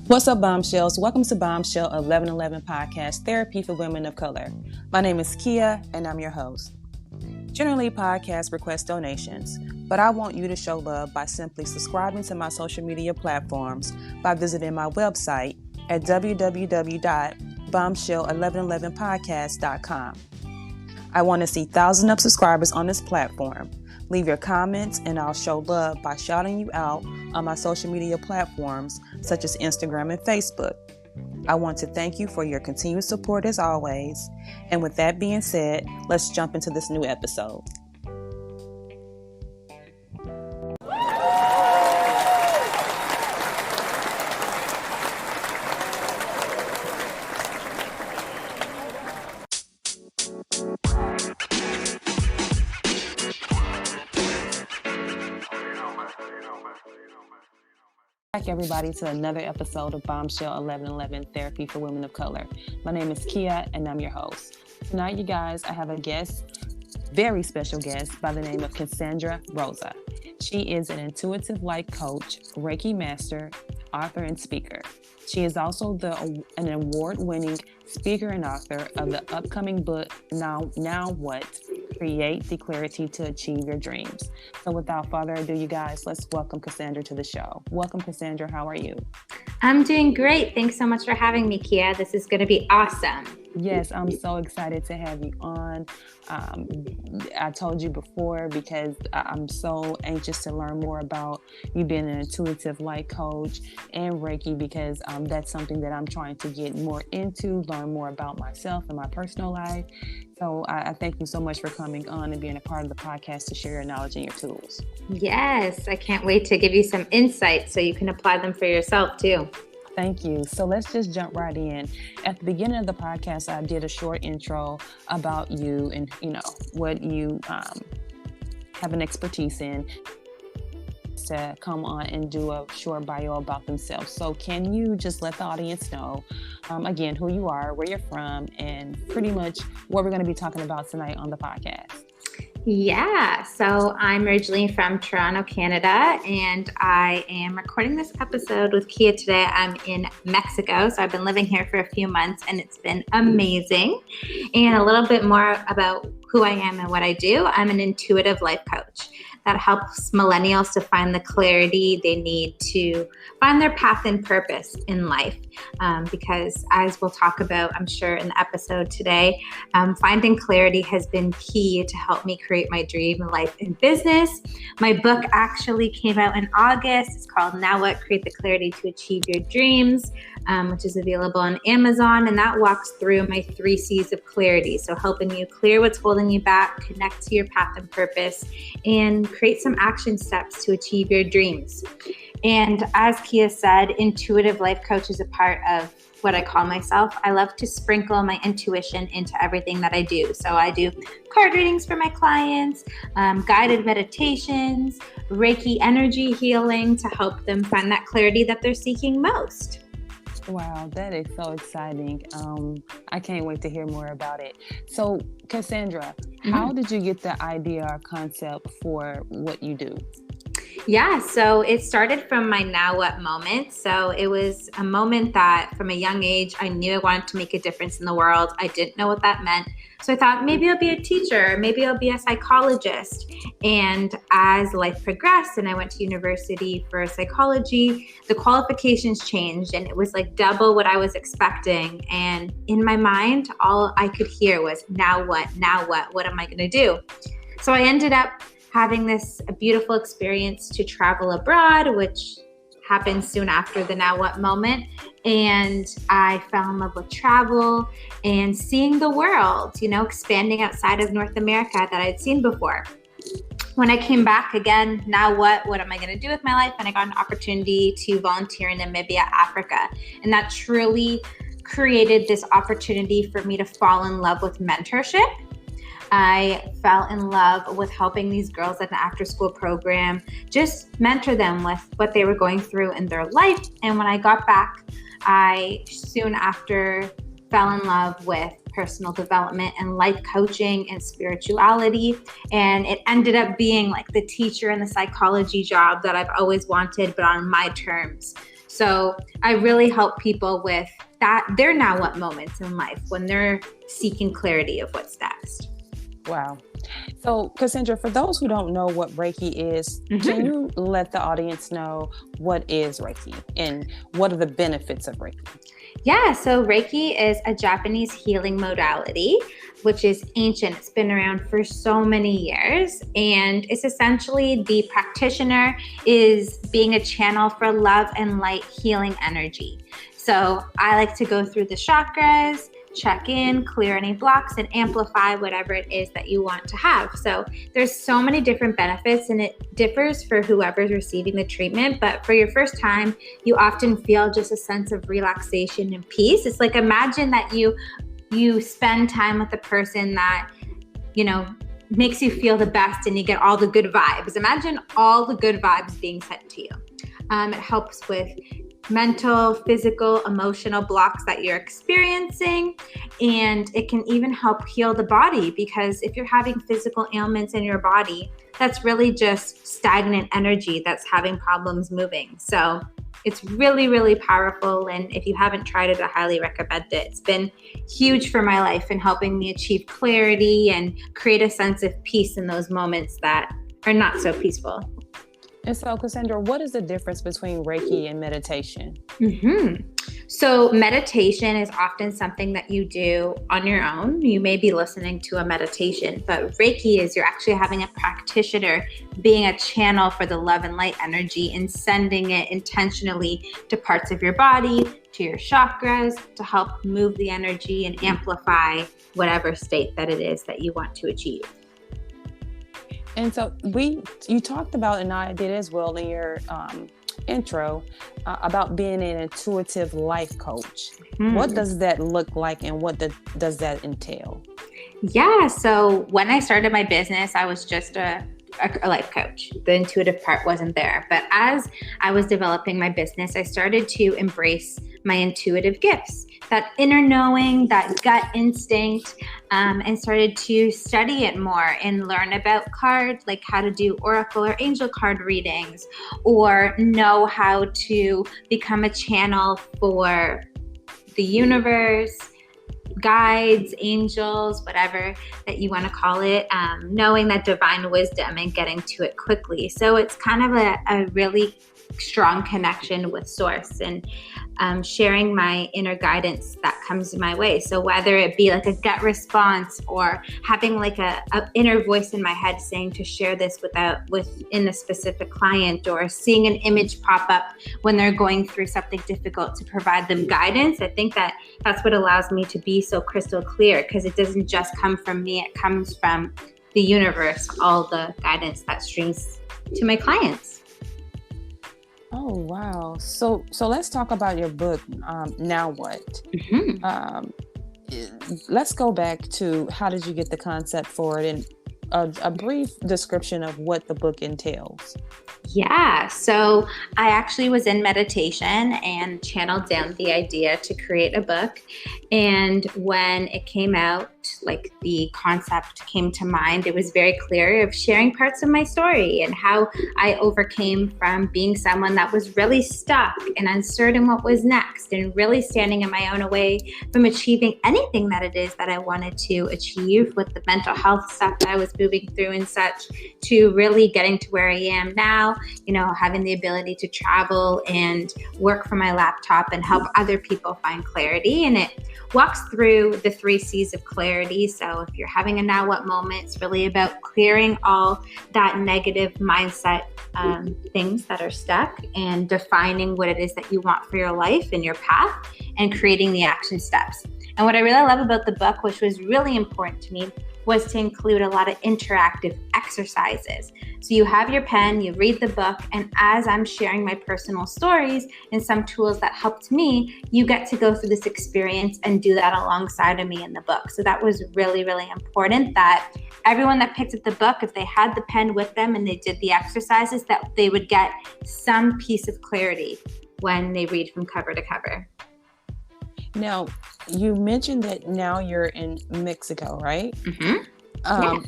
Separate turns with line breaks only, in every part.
What's up, Bombshells? Welcome to Bombshell 1111 Podcast, Therapy for Women of Color. My name is Kia, and I'm your host. Generally, podcasts request donations, but I want you to show love by simply subscribing to my social media platforms by visiting my website at www.bombshell1111podcast.com. I want to see thousands of subscribers on this platform. Leave your comments and I'll show love by shouting you out on my social media platforms such as Instagram and Facebook. I want to thank you for your continued support as always. And with that being said, let's jump into this new episode. Back everybody to another episode of Bombshell 1111 Therapy for Women of Color. My name is Kia and I'm your host. Tonight, you guys, I have a guest, very special guest by the name of Cassandra Rosa. She is an intuitive life coach, Reiki master, author, and speaker. She is also an award-winning speaker and author of the upcoming book, Now What? Create the Clarity to Achieve Your Dreams. So without further ado, you guys, let's welcome Cassandra to the show. Welcome, Cassandra. How are you?
I'm doing great. Thanks so much for having me, Kia. This is going to be awesome.
Yes, I'm so excited to have you on. I told you before because I'm so anxious to learn more about you being an intuitive life coach and Reiki because that's something that I'm trying to get more into, learn more about myself and my personal life. So I thank you so much for coming on and being a part of the podcast to share your knowledge and your tools.
Yes, I can't wait to give you some insights so you can apply them for yourself too.
Thank you. So let's just jump right in. At the beginning of the podcast, I did a short intro about you and, what you have an expertise in to come on and do a short bio about themselves. So can you just let the audience know, again, who you are, where you're from, and pretty much what we're going to be talking about tonight on the podcast?
Yeah, so I'm originally from Toronto, Canada, and I am recording this episode with Kia today. I'm in Mexico, so I've been living here for a few months, and it's been amazing. And a little bit more about who I am and what I do. I'm an intuitive life coach that helps millennials to find the clarity they need to find their path and purpose in life. Because as we'll talk about, I'm sure in the episode today, finding clarity has been key to help me create my dream life and business. My book actually came out in August. It's called Now What? Create the Clarity to Achieve Your Dreams, which is available on Amazon. And that walks through my 3 C's of clarity. So helping you clear what's holding you back, connect to your path and purpose, and create some action steps to achieve your dreams. And as Kia said, intuitive life coach is a part of what I call myself. I love to sprinkle my intuition into everything that I do. So I do card readings for my clients, guided meditations, Reiki energy healing to help them find that clarity that they're seeking most.
Wow, that is so exciting. I can't wait to hear more about it. So, Cassandra, how did you get the idea or concept for what you do?
Yeah, so it started from my now what moment. So it was a moment that from a young age, I knew I wanted to make a difference in the world. I didn't know what that meant. So I thought maybe I'll be a teacher, maybe I'll be a psychologist. And as life progressed and I went to university for psychology, the qualifications changed and it was like double what I was expecting. And in my mind, all I could hear was, now what, what am I going to do? So I ended up having this beautiful experience to travel abroad, which happened soon after the now what moment. And I fell in love with travel and seeing the world, expanding outside of North America that I'd seen before. When I came back again, now what am I going to do with my life? And I got an opportunity to volunteer in Namibia, Africa. And that truly created this opportunity for me to fall in love with mentorship. I fell in love with helping these girls at an after-school program, just mentor them with what they were going through in their life. And when I got back, I soon after fell in love with personal development and life coaching and spirituality. And it ended up being like the teacher and the psychology job that I've always wanted, but on my terms. So I really help people with that, their now what moments in life when they're seeking clarity of what's next.
Wow. So, Cassandra, for those who don't know what Reiki is, can you let the audience know what is Reiki and what are the benefits of Reiki?
Yeah, so Reiki is a Japanese healing modality, which is ancient. It's been around for so many years. And it's essentially the practitioner is being a channel for love and light healing energy. So I like to go through the chakras, check in, clear any blocks, and amplify whatever it is that you want to have. So there's so many different benefits, and it differs for whoever's receiving the treatment. But for your first time, you often feel just a sense of relaxation and peace. It's like, imagine that you spend time with a person that, you know, makes you feel the best and you get all the good vibes. Imagine all the good vibes being sent to you. It helps with mental, physical, emotional blocks that you're experiencing. And it can even help heal the body, because if you're having physical ailments in your body, that's really just stagnant energy that's having problems moving. So it's really, really powerful. And if you haven't tried it, I highly recommend it. It's been huge for my life in helping me achieve clarity and create a sense of peace in those moments that are not so peaceful.
And so, Cassandra, what is the difference between Reiki and meditation?
So meditation is often something that you do on your own. You may be listening to a meditation, but Reiki is you're actually having a practitioner being a channel for the love and light energy and sending it intentionally to parts of your body, to your chakras, to help move the energy and amplify whatever state that it is that you want to achieve.
And so you talked about, and I did as well in your intro, about being an intuitive life coach. What does that look like, and what does that entail?
Yeah, so when I started my business, I was just a life coach. The intuitive part wasn't there. But as I was developing my business, I started to embrace my intuitive gifts, that inner knowing, that gut instinct, and started to study it more and learn about cards, like how to do oracle or angel card readings, or know how to become a channel for the universe, guides, angels, whatever that you want to call it, knowing that divine wisdom and getting to it quickly. So it's kind of a really strong connection with source and sharing my inner guidance that comes my way. So whether it be like a gut response or having like a inner voice in my head saying to share this within a specific client, or seeing an image pop up when they're going through something difficult to provide them guidance, I think that's what allows me to be so crystal clear, because it doesn't just come from me, it comes from the universe, all the guidance that streams to my clients.
Oh, wow. So let's talk about your book, Now What? Let's go back to, how did you get the concept for it, and a brief description of what the book entails.
Yeah, so I actually was in meditation and channeled down the idea to create a book. And when it came out, like the concept came to mind, it was very clear of sharing parts of my story and how I overcame from being someone that was really stuck and uncertain what was next, and really standing in my own way from achieving anything that it is that I wanted to achieve with the mental health stuff that I was moving through and such, to really getting to where I am now, you know, having the ability to travel and work from my laptop and help other people find clarity. And it walks through the 3 C's of clarity. So if you're having a now what moment, it's really about clearing all that negative mindset things that are stuck, and defining what it is that you want for your life and your path, and creating the action steps. And what I really love about the book, which was really important to me, was to include a lot of interactive exercises. So you have your pen, you read the book, and as I'm sharing my personal stories and some tools that helped me, you get to go through this experience and do that alongside of me in the book. So that was really, really important, that everyone that picked up the book, if they had the pen with them and they did the exercises, that they would get some piece of clarity when they read from cover to cover.
Now, you mentioned that now you're in Mexico, right?
Yeah.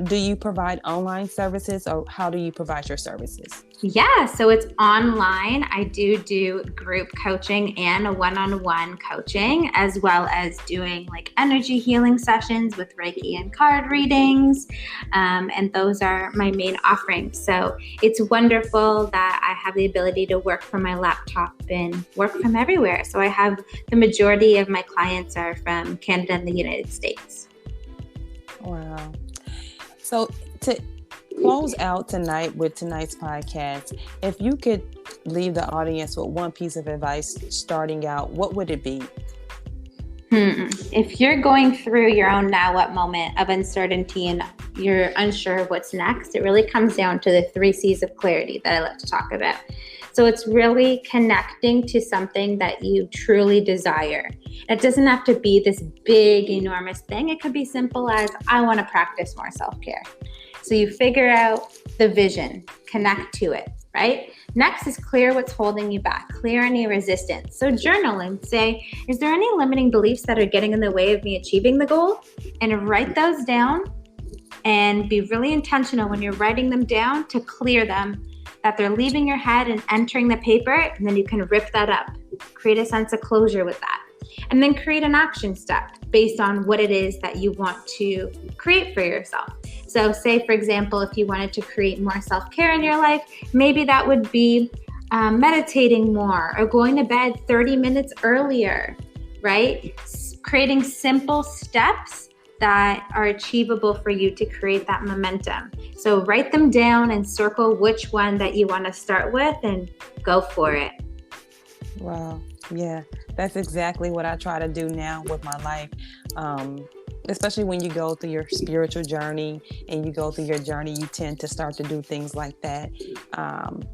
do you provide online services, or how do you provide your services?
Yeah, so it's online. I do group coaching and a one-on-one coaching, as well as doing like energy healing sessions with Reiki and card readings. And those are my main offerings. So it's wonderful that I have the ability to work from my laptop and work from everywhere. So I have the majority of my clients are from Canada and the United States.
Wow. So to close out tonight with tonight's podcast, if you could leave the audience with one piece of advice starting out, what would it be?
If you're going through your own now what moment of uncertainty and you're unsure of what's next, it really comes down to the 3 C's of clarity that I like to talk about. So it's really connecting to something that you truly desire. It doesn't have to be this big, enormous thing. It could be simple as, I want to practice more self-care. So you figure out the vision, connect to it, right? Next is clear what's holding you back, clear any resistance. So journal and say, is there any limiting beliefs that are getting in the way of me achieving the goal? And write those down and be really intentional when you're writing them down to clear them, that they're leaving your head and entering the paper, and then you can rip that up. Create a sense of closure with that. And then create an action step based on what it is that you want to create for yourself. So say, for example, if you wanted to create more self-care in your life, maybe that would be meditating more or going to bed 30 minutes earlier, right? Creating simple steps that are achievable for you to create that momentum. So write them down and circle which one that you want to start with and go for it.
Wow. Yeah, that's exactly what I try to do now with my life. Especially when you go through your spiritual journey and you go through your journey, you tend to start to do things like that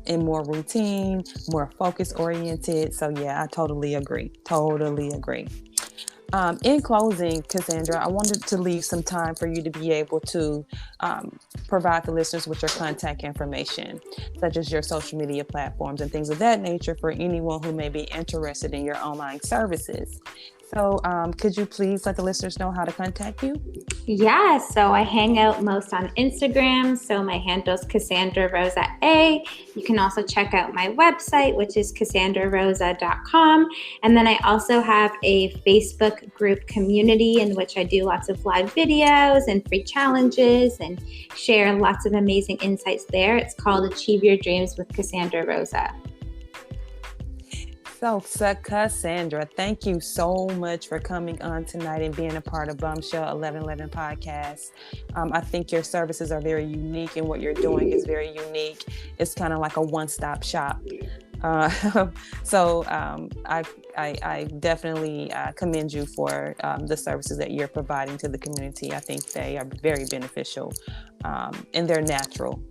in more routine, more focus oriented. So yeah, I totally agree. In closing, Cassandra, I wanted to leave some time for you to be able to provide the listeners with your contact information, such as your social media platforms and things of that nature, for anyone who may be interested in your online services. So could you please let the listeners know how to contact you?
Yeah, so I hang out most on Instagram. So my handle is Cassandra Rosa A. You can also check out my website, which is CassandraRosa.com. And then I also have a Facebook group community in which I do lots of live videos and free challenges and share lots of amazing insights there. It's called Achieve Your Dreams with Cassandra Rosa.
So, Cassandra, thank you so much for coming on tonight and being a part of Bombshell 1111 podcast. I think your services are very unique, and what you're doing is very unique. It's kind of like a one-stop shop. So I definitely commend you for the services that you're providing to the community. I think they are very beneficial and they're natural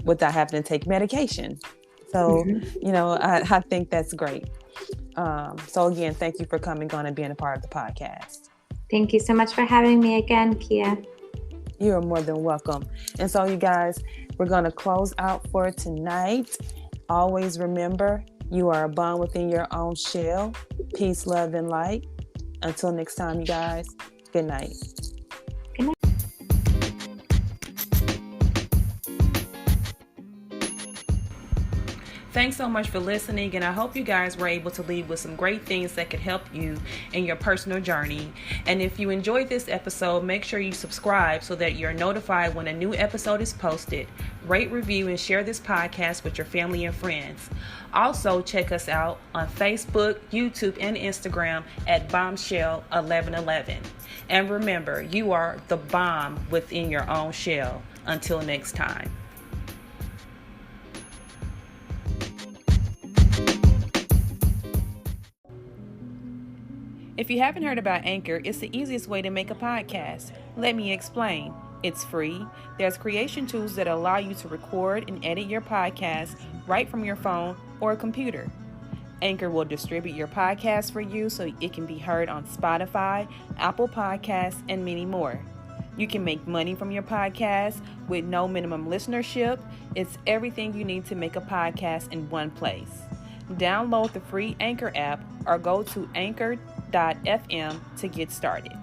without having to take medication. So, I think that's great. So again, thank you for coming on and being a part of the podcast.
Thank you so much for having me again, Kia.
You're more than welcome. And so you guys, we're going to close out for tonight. Always remember, you are a bomb within your own shell. Peace, love, and light. Until next time, you guys, good night. Thanks so much for listening, and I hope you guys were able to leave with some great things that could help you in your personal journey. And if you enjoyed this episode, make sure you subscribe so that you're notified when a new episode is posted. Rate, review, and share this podcast with your family and friends. Also, check us out on Facebook, YouTube, and Instagram at Bombshell 1111. And remember, you are the bomb within your own shell. Until next time. If you haven't heard about Anchor, it's the easiest way to make a podcast. Let me explain. It's free. There's creation tools that allow you to record and edit your podcast right from your phone or a computer. Anchor will distribute your podcast for you so it can be heard on Spotify, Apple Podcasts, and many more. You can make money from your podcast with no minimum listenership. It's everything you need to make a podcast in one place. Download the free Anchor app or go to anchor.fm to get started.